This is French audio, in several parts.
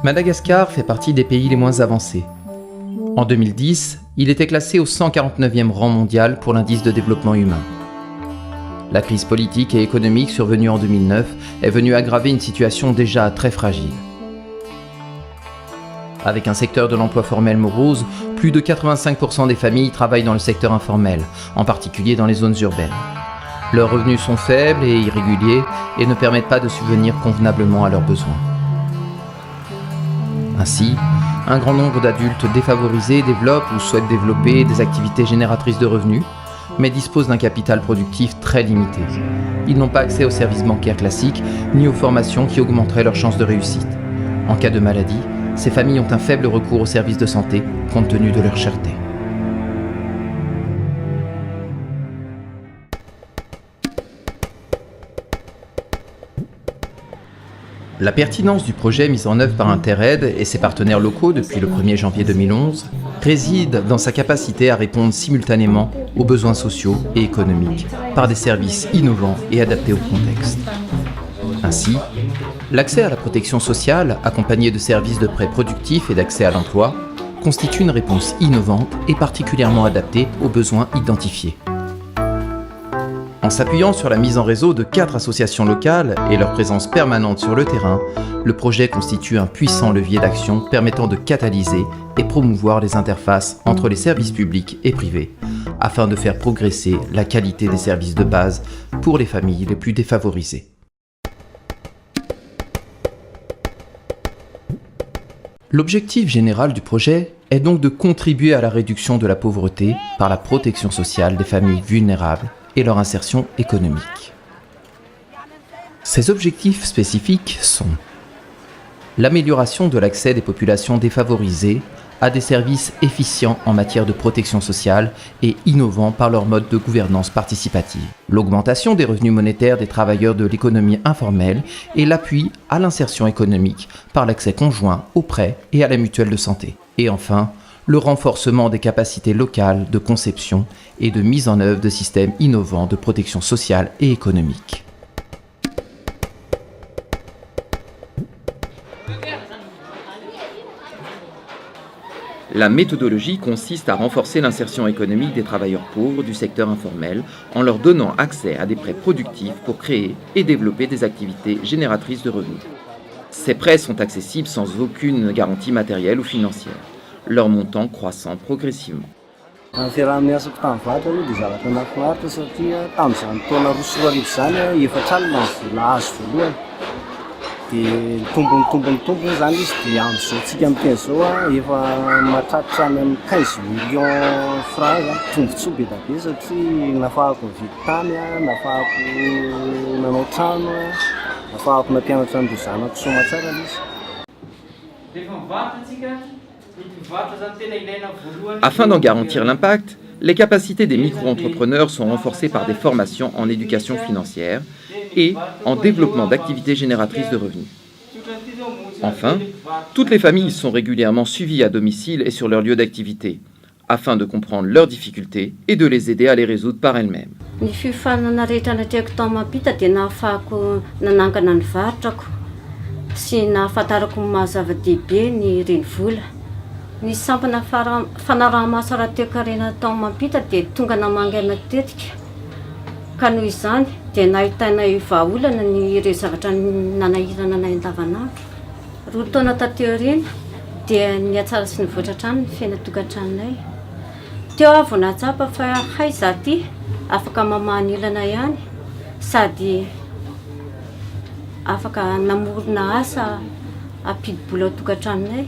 Madagascar fait partie des pays les moins avancés. En 2010, il était classé au 149e rang mondial pour l'indice de développement humain. La crise politique et économique survenue en 2009 est venue aggraver une situation déjà très fragile. Avec un secteur de l'emploi formel morose, plus de 85% des familles travaillent dans le secteur informel, en particulier dans les zones urbaines. Leurs revenus sont faibles et irréguliers et ne permettent pas de subvenir convenablement à leurs besoins. Ainsi, un grand nombre d'adultes défavorisés développent ou souhaitent développer des activités génératrices de revenus, mais disposent d'un capital productif très limité. Ils n'ont pas accès aux services bancaires classiques, ni aux formations qui augmenteraient leurs chances de réussite. En cas de maladie, ces familles ont un faible recours aux services de santé, compte tenu de leur cherté. La pertinence du projet mis en œuvre par Interred et ses partenaires locaux depuis le 1er janvier 2011 réside dans sa capacité à répondre simultanément aux besoins sociaux et économiques par des services innovants et adaptés au contexte. Ainsi, l'accès à la protection sociale, accompagné de services de prêt productifs et d'accès à l'emploi, constitue une réponse innovante et particulièrement adaptée aux besoins identifiés. En s'appuyant sur la mise en réseau de 4 associations locales et leur présence permanente sur le terrain, le projet constitue un puissant levier d'action permettant de catalyser et promouvoir les interfaces entre les services publics et privés, afin de faire progresser la qualité des services de base pour les familles les plus défavorisées. L'objectif général du projet est donc de contribuer à la réduction de la pauvreté par la protection sociale des familles vulnérables et leur insertion économique. Ces objectifs spécifiques sont l'amélioration de l'accès des populations défavorisées à des services efficients en matière de protection sociale et innovants par leur mode de gouvernance participative, l'augmentation des revenus monétaires des travailleurs de l'économie informelle et l'appui à l'insertion économique par l'accès conjoint aux prêts et à la mutuelle de santé. Et enfin, le renforcement des capacités locales de conception et de mise en œuvre de systèmes innovants de protection sociale et économique. La méthodologie consiste à renforcer l'insertion économique des travailleurs pauvres du secteur informel en leur donnant accès à des prêts productifs pour créer et développer des activités génératrices de revenus. Ces prêts sont accessibles sans aucune garantie matérielle ou financière, leur montant croissant progressivement. Fiaraha-miasako tamin'ny vatra aloha dia zavatra nahafinaritra satria tamin'izany taona roa sy roa arivo izany efatra alina ny vola azo voalohany. Dia tombony zany izy dia amin'izao tsika amin'iteny izao efa mahatratra any amin'ny 15 millions francs tombotsoa be da be satria nafahako mividy tany, nafahako nanao trano, nafahako nampianatra ny zanako soamantsara izy. Afin d'en garantir l'impact, les capacités des micro-entrepreneurs sont renforcées par des formations en éducation financière et en développement d'activités génératrices de revenus. Enfin, toutes les familles sont régulièrement suivies à domicile et sur leur lieu d'activité, afin de comprendre leurs difficultés et de les aider à les résoudre par elles-mêmes. Ny sampana fanarahamaso ara-toe-karena tao mampita dia tonga namangana tetika. Ka noho izany dia nahitana vahaolana ny ireo zavatra nanahirana anay andavanandro. Roa taona tateo aoriana dia niatsara sy nivoatra hatrany ny fiaina tokantranonay. Teo aho vao nahatsapa fa hay izaho ty afaka mamaha olana ihany sady afaka namorona asa ampidi-bola ao tokantranonay.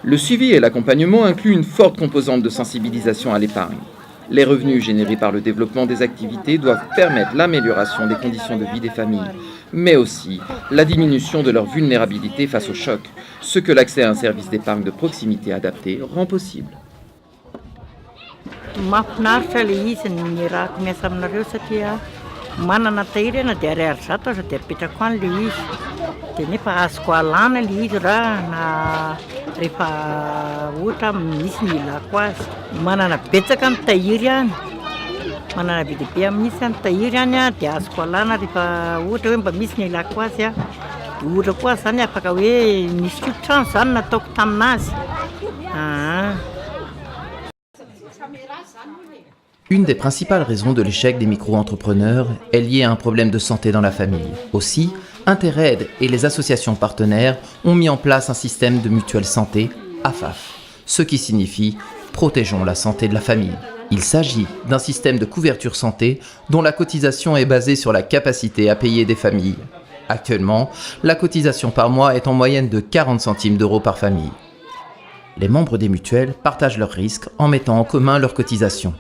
Le suivi et l'accompagnement incluent une forte composante de sensibilisation à l'épargne. Les revenus générés par le développement des activités doivent permettre l'amélioration des conditions de vie des familles, mais aussi la diminution de leur vulnérabilité face au choc, ce que l'accès à un service d'épargne de proximité adapté rend possible. Mahafinaritra ilay izy ny miaraka miasa aminareo satria manana tahiry ana dia ariary zato aza dia apetrako any le izy dia nefa azoko alana le izy raha na rehefa ohatra misy ny ilako azy. Manana betsaka ny tahiry any, manana be dia be amin'isy any tahiry any a dia azoko alana rehefa ohatra hoe mba misy ny ilako azy a. Ohatra koa zany afaka hoe misy trano zany nataoko taminazy. Une des principales raisons de l'échec des micro-entrepreneurs est liée à un problème de santé dans la famille. Aussi, Interaide et les associations partenaires ont mis en place un système de mutuelle santé, AFAF, ce qui signifie « Protégeons la santé de la famille ». Il s'agit d'un système de couverture santé dont la cotisation est basée sur la capacité à payer des familles. Actuellement, la cotisation par mois est en moyenne de 40 centimes d'euros par famille. Les membres des mutuelles partagent leurs risques en mettant en commun leurs cotisations.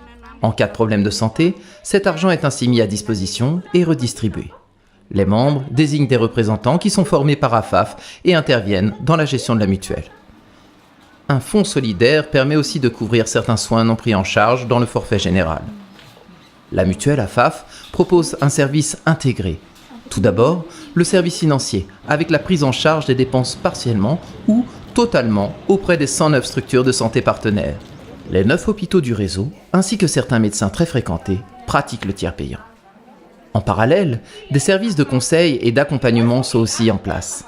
En cas de problème de santé, cet argent est ainsi mis à disposition et redistribué. Les membres désignent des représentants qui sont formés par AFAF et interviennent dans la gestion de la mutuelle. Un fonds solidaire permet aussi de couvrir certains soins non pris en charge dans le forfait général. La mutuelle AFAF propose un service intégré. Tout d'abord, le service financier, avec la prise en charge des dépenses partiellement ou totalement auprès des 109 structures de santé partenaires. Les 9 hôpitaux du réseau, ainsi que certains médecins très fréquentés, pratiquent le tiers payant. En parallèle, des services de conseil et d'accompagnement sont aussi en place.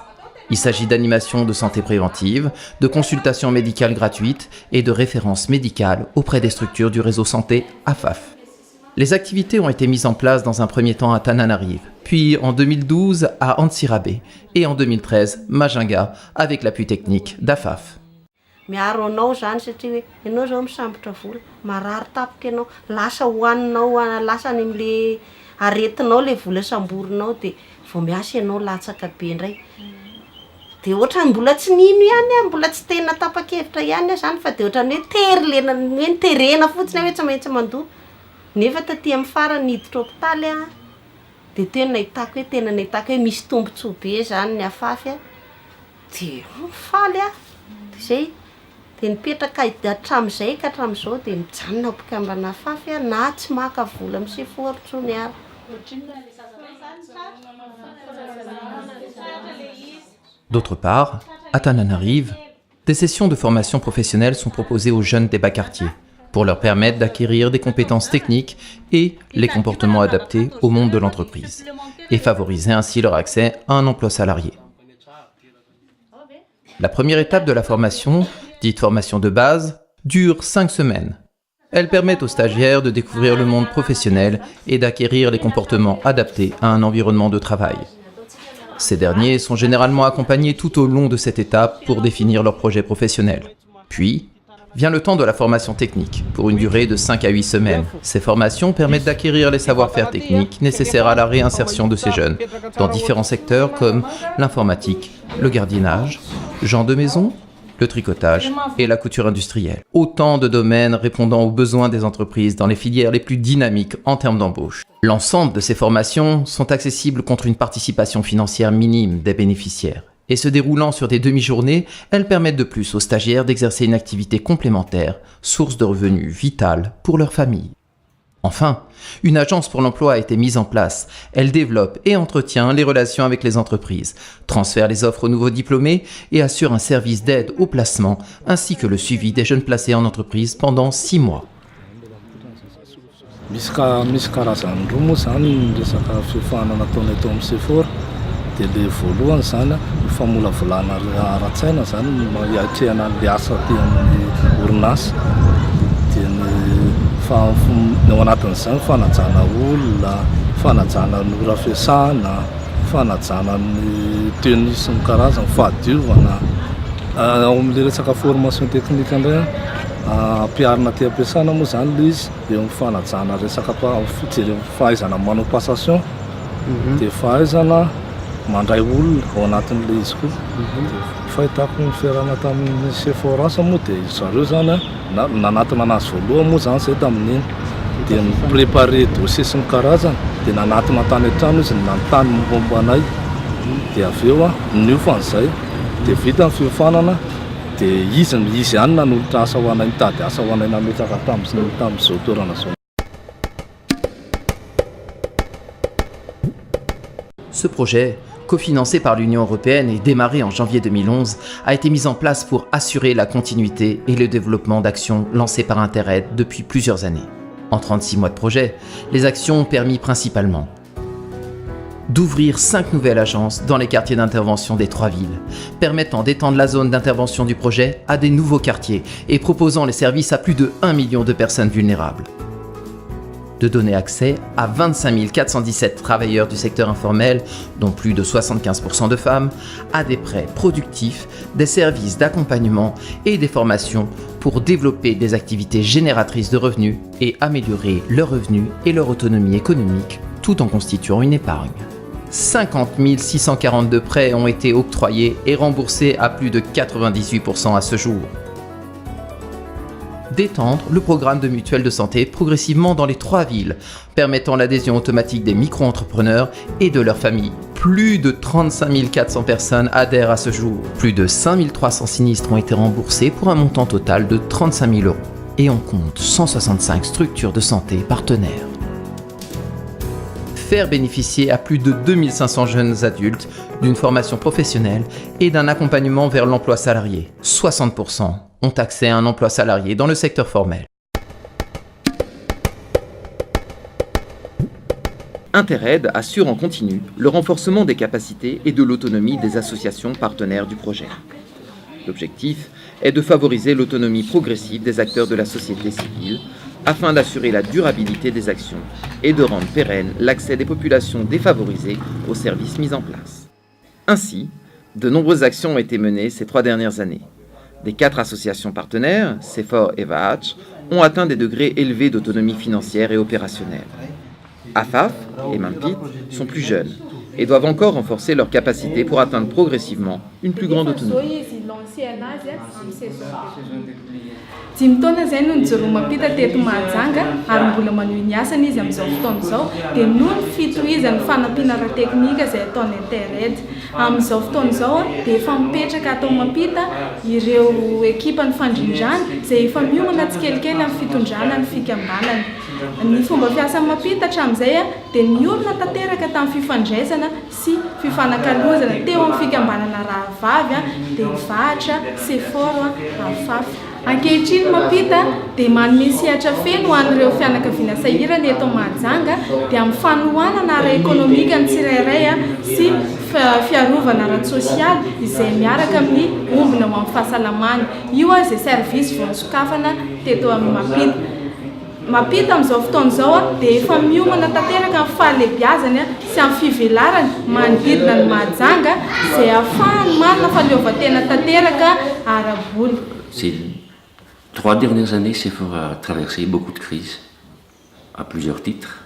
Il s'agit d'animation de santé préventive, de consultations médicales gratuites et de références médicales auprès des structures du réseau santé AFAF. Les activités ont été mises en place dans un premier temps à Tananarive, puis en 2012 à Antsirabe et en 2013 Majunga avec l'appui technique d'AFAF. Miaro anao zany satria hoe ianao zao misambotra vola marary tapika ianao lasa hohaninao lasa any am'le aretinao le vola samborinao dia vao miasa ianao latsaka be indray dia ohatra mbola tsy nino ihany mbola tsy tena tapa-kevitra ihany zany fa dia ohatra hoe tery lena hoe niterena fotsiny hoe tsy maintsy mandoa nefa taty amin'ny farany niditra hôpitaly dia tena nahitako hoe tena nahitako hoe misy tombontsoa be zany ny afafy dia faly dia zay dia nipetraka hatramin'izay ka hatramin'izao dia mijanona mpikambana afafy na tsy maka vola misefoaritsony ary. D'autre part, à Tananarive, des sessions de formation professionnelle sont proposées aux jeunes des bas quartiers pour leur permettre d'acquérir des compétences techniques et les comportements adaptés au monde de l'entreprise et favoriser ainsi leur accès à un emploi salarié. La première étape de la formation, dite formation de base, dure 5 semaines. Elle permet aux stagiaires de découvrir le monde professionnel et d'acquérir les comportements adaptés à un environnement de travail. Ces derniers sont généralement accompagnés tout au long de cette étape pour définir leur projet professionnel. Puis, vient le temps de la formation technique, pour une durée de 5 à 8 semaines. Ces formations permettent d'acquérir les savoir-faire techniques nécessaires à la réinsertion de ces jeunes, dans différents secteurs comme l'informatique, le gardiennage, gens de maison, le tricotage et la couture industrielle. Autant de domaines répondant aux besoins des entreprises dans les filières les plus dynamiques en termes d'embauche. L'ensemble de ces formations sont accessibles contre une participation financière minime des bénéficiaires. Et se déroulant sur des demi-journées, elles permettent de plus aux stagiaires d'exercer une activité complémentaire, source de revenus vitale pour leur famille. Enfin, une agence pour l'emploi a été mise en place. Elle développe et entretient les relations avec les entreprises, transfère les offres aux nouveaux diplômés et assure un service d'aide au placement ainsi que le suivi des jeunes placés en entreprise pendant 6 mois. Dia le voalohany zany famolavolana ara-tsaina zany iatrehana le asa ty amin'ny orinasa dia ao anatin'izany fanajana olona, fanajana ny ora fiasana, fanajana ny tenue sy ny karazany, fahadiovana. Ao amin'le resaka formation technique indray ampiarina ty ampiasana moa zany le izy eo amin'ny fanajana resaka fahaizana manao passation dia fahaizana mandray olona ao anatin'le izy koa. Fahitako ny fiarana tamin'ny seforasa moa dia zareo zany nanatona anazy voalohany moa zany zay tamin'iny dia miprépare dossier sy ny karazany dia nanatona tany an-trano izy nanontany mombamomba anay dia avy eo niofa an'izay dia vita ny fiofanana dia izy ihany nanolotra asa ho anay nitady asa ho anay nametraka tamin'izao toerana zao. Ce projet, cofinancé par l'Union européenne et démarré en janvier 2011, a été mis en place pour assurer la continuité et le développement d'actions lancées par Interred depuis plusieurs années. En 36 mois de projet, les actions ont permis principalement d'ouvrir 5 nouvelles agences dans les quartiers d'intervention des 3 villes, permettant d'étendre la zone d'intervention du projet à des nouveaux quartiers et proposant les services à plus de 1 million de personnes vulnérables. De donner accès à 25 417 travailleurs du secteur informel, dont plus de 75% de femmes, à des prêts productifs, des services d'accompagnement et des formations pour développer des activités génératrices de revenus et améliorer leurs revenus et leur autonomie économique, tout en constituant une épargne. 50 642 prêts ont été octroyés et remboursés à plus de 98% à ce jour. D'étendre le programme de mutuelle de santé progressivement dans les 3 villes, permettant l'adhésion automatique des micro-entrepreneurs et de leurs familles. Plus de 35 400 personnes adhèrent à ce jour. Plus de 5 300 sinistres ont été remboursés pour un montant total de 35 000 €. Et on compte 165 structures de santé partenaires. Faire bénéficier à plus de 2500 jeunes adultes d'une formation professionnelle et d'un accompagnement vers l'emploi salarié. 60% ont accès à un emploi salarié dans le secteur formel. Interred assure en continu le renforcement des capacités et de l'autonomie des associations partenaires du projet. L'objectif est de favoriser l'autonomie progressive des acteurs de la société civile afin d'assurer la durabilité des actions et de rendre pérenne l'accès des populations défavorisées aux services mis en place. Ainsi, de nombreuses actions ont été menées ces 3 dernières années. Des 4 associations partenaires, CEFOR et VAH, ont atteint des degrés élevés d'autonomie financière et opérationnelle. AFAF et MAMPIT sont plus jeunes et doivent encore renforcer leurs capacités pour atteindre progressivement une plus grande autonomie. Dimy taona zay no nijoro mampita teto Mahajanga ary mbola manohy ny asany izy amin'izao fotoana izao dia noho ny fitohizany fanampiana ara-teknika izay ataony Interred. Amin'izao fotoana izao dia efa mipetraka atao mampita ireo ekipa ny fandrindrana izay efa miomana tsikelikely amin'ny fitondrana ny fikambanany. Ny fomba fiasan'ny mampita hatramin'izay dia ny olona tanteraka tamin'ny fifandraisana sy fifanakalozana teo amin'ny fikambanana Rahavavy dia VAH, CEFOR, AFAF. Ankehitriny mampita dia manome sehatra feno ho an'ireo fianakaviana sahirana eto Mahajanga dia amin'ny fanohanana ara-ekônomika ny tsirairay sy fiarovana ara-tsosialy izay miaraka amin'ny ombina ho amin'ny fahasalamany. Io izay servisy voasokafana teto amin'ny mampita. Mampita amin'izao fotoana izao dia efa miomana tanteraka amin'ny fahalebiazany sy amin'ny fivelarany manodidina ny Mahajanga izay ahafahany manana fahaleovantena tanteraka ara-boly. Ces 3 dernières années, CEFOR a traversé beaucoup de crises, à plusieurs titres,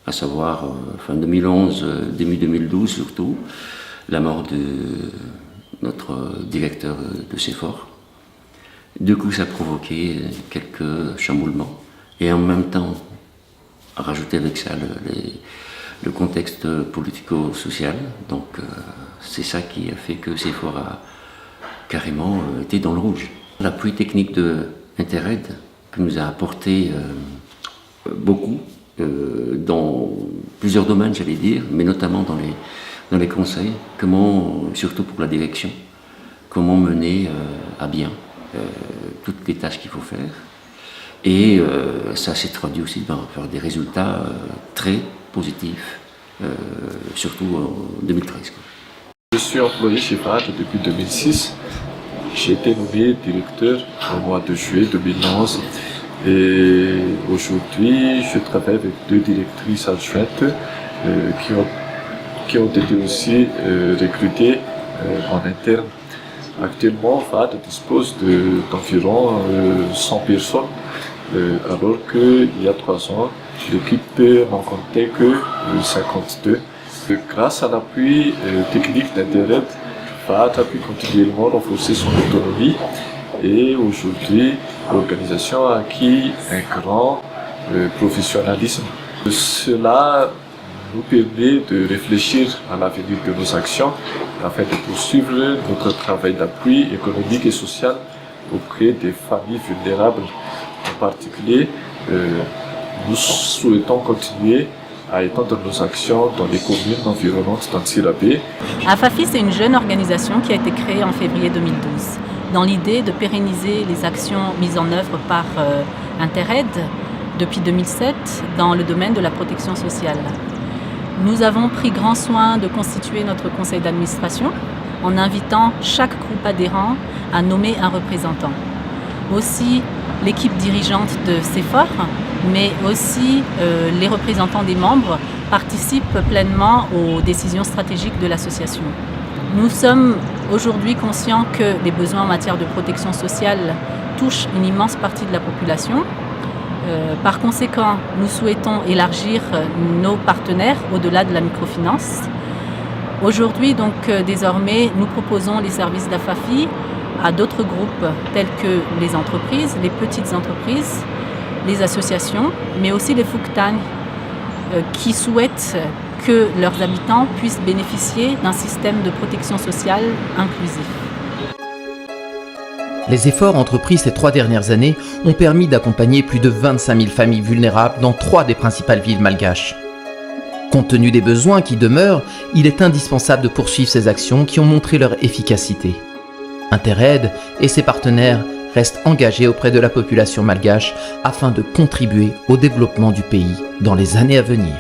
à savoir fin 2011, début 2012 surtout, la mort de notre directeur de CEFOR. Du coup, ça a provoqué quelques chamboulements. Et en même temps, rajouter avec ça le contexte politico-social. Donc, c'est ça qui a fait que CEFOR a carrément été dans le rouge. L'appui technique de Interred qui nous a apporté beaucoup dans plusieurs domaines, j'allais dire, mais notamment dans les conseils, surtout pour la direction, comment mener à bien toutes les tâches qu'il faut faire. Et ça s'est traduit aussi par des résultats très positifs, surtout en 2013. Je suis employé chez VAH depuis 2006. J'ai été nommé directeur au mois de juillet 2011 et aujourd'hui je travaille avec 2 directrices adjointes qui ont été aussi recrutées en interne. Actuellement, VAH dispose d'environ 100 personnes alors qu'il y a 3 ans, l'équipe n'en comptait que 52. Grâce à l'appui technique d'Interred, VAH a pu continuellement renforcer son autonomie et aujourd'hui l'organisation a acquis un grand professionnalisme. Cela nous permet de réfléchir à l'avenir de nos actions afin de poursuivre notre travail d'appui économique et social auprès des familles vulnérables. En particulier, nous souhaitons continuer à étendre nos actions dans les communes environnantes d'Antsirabe. AFAFI, c'est une jeune organisation qui a été créée en février 2012 dans l'idée de pérenniser les actions mises en œuvre par Interred depuis 2007 dans le domaine de la protection sociale. Nous avons pris grand soin de constituer notre conseil d'administration en invitant chaque groupe adhérent à nommer un représentant. Aussi l'équipe dirigeante de CEFOR, mais aussi les représentants des membres participent pleinement aux décisions stratégiques de l'association. Nous sommes aujourd'hui conscients que les besoins en matière de protection sociale touchent une immense partie de la population. Par conséquent, nous souhaitons élargir nos partenaires au-delà de la microfinance. Aujourd'hui, donc, désormais, nous proposons les services d'AFAFI à d'autres groupes tels que les entreprises, les petites entreprises, les associations, mais aussi les Fuktang qui souhaitent que leurs habitants puissent bénéficier d'un système de protection sociale inclusif. Les efforts entrepris ces 3 dernières années ont permis d'accompagner plus de 25 000 familles vulnérables dans 3 des principales villes malgaches. Compte tenu des besoins qui demeurent, il est indispensable de poursuivre ces actions qui ont montré leur efficacité. Interred et ses partenaires restent engagés auprès de la population malgache afin de contribuer au développement du pays dans les années à venir.